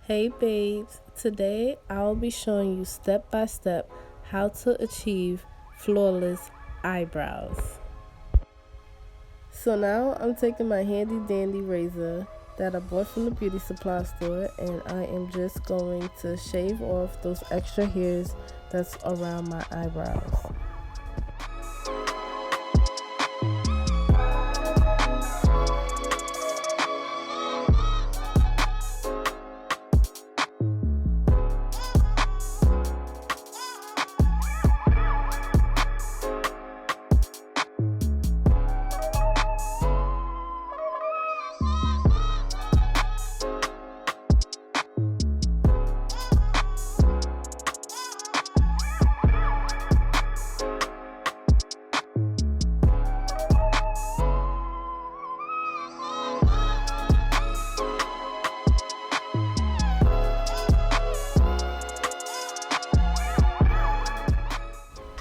Hey babes, today I'll be showing you step by step how to achieve flawless eyebrows. So now I'm taking my handy dandy razor that I bought from the beauty supply store, and I am just going to shave off those extra hairs that's around my eyebrows.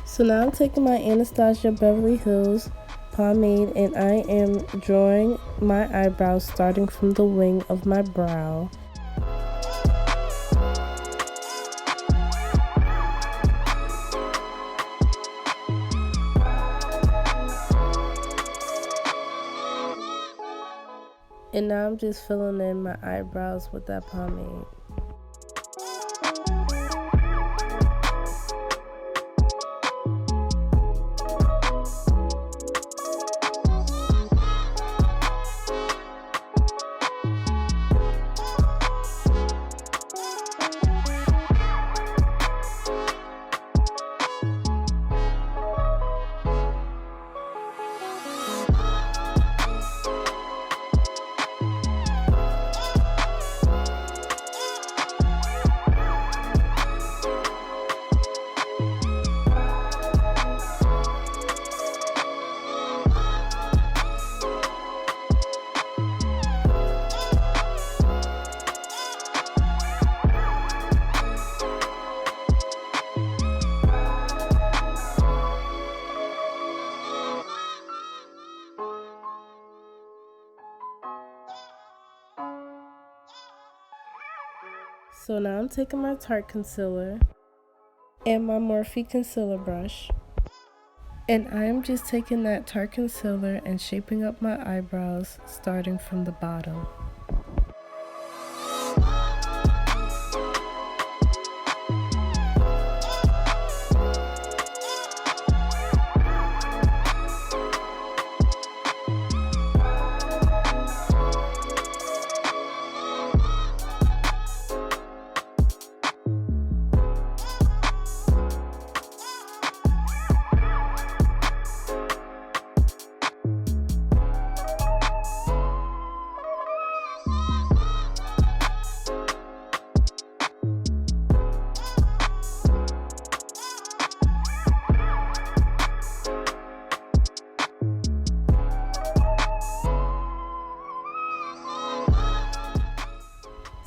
So now I'm taking my Anastasia Beverly Hills pomade, and I am drawing my eyebrows starting from the wing of my brow. And now I'm just filling in my eyebrows with that pomade. So now I'm taking my Tarte concealer and my Morphe concealer brush, and I am just taking that Tarte concealer and shaping up my eyebrows starting from the bottom.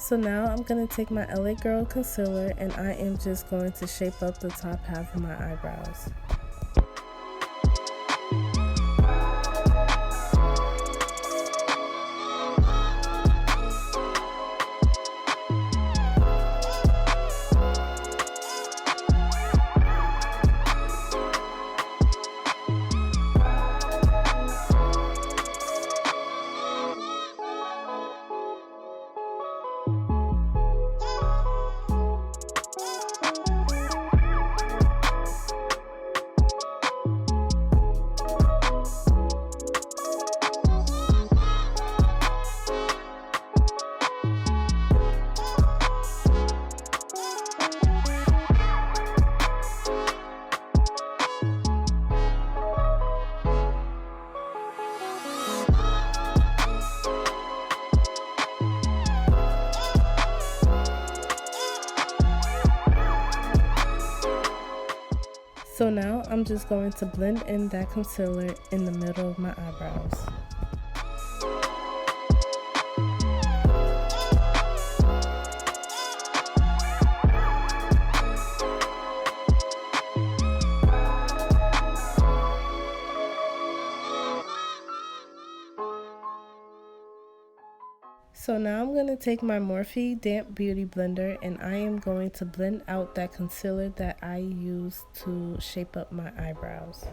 So now I'm going to take my LA Girl concealer, and I am just going to shape up the top half of my eyebrows. So now I'm just going to blend in that concealer in the middle of my eyebrows. So now I'm going to take my Morphe Damp Beauty Blender and I am going to blend out that concealer that I used to shape up my eyebrows.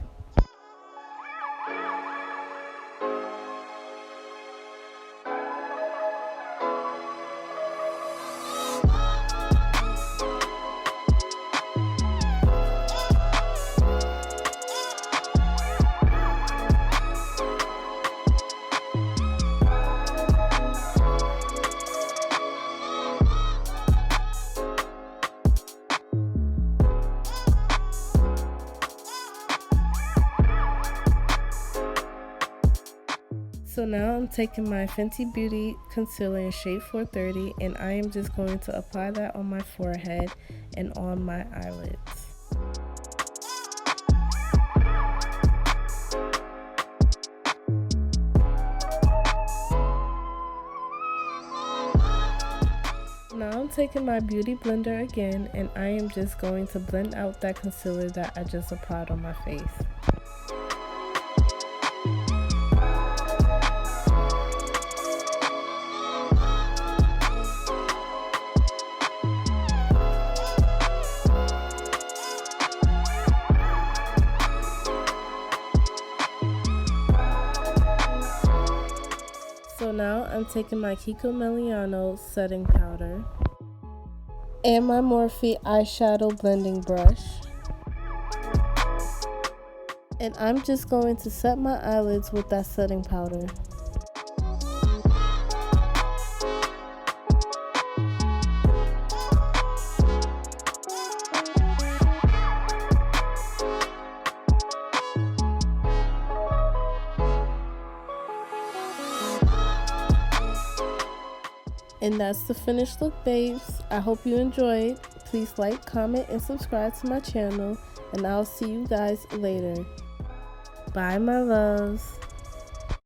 So now I'm taking my Fenty Beauty concealer in shade 430 and I am just going to apply that on my forehead and on my eyelids. Now I'm taking my beauty blender again and I am just going to blend out that concealer that I just applied on my face. So now I'm taking my Kiko Miliano setting powder and my Morphe eyeshadow blending brush. And I'm just going to set my eyelids with that setting powder. And that's the finished look, babes. I hope you enjoyed. Please like, comment, and subscribe to my channel. And I'll see you guys later. Bye, my loves.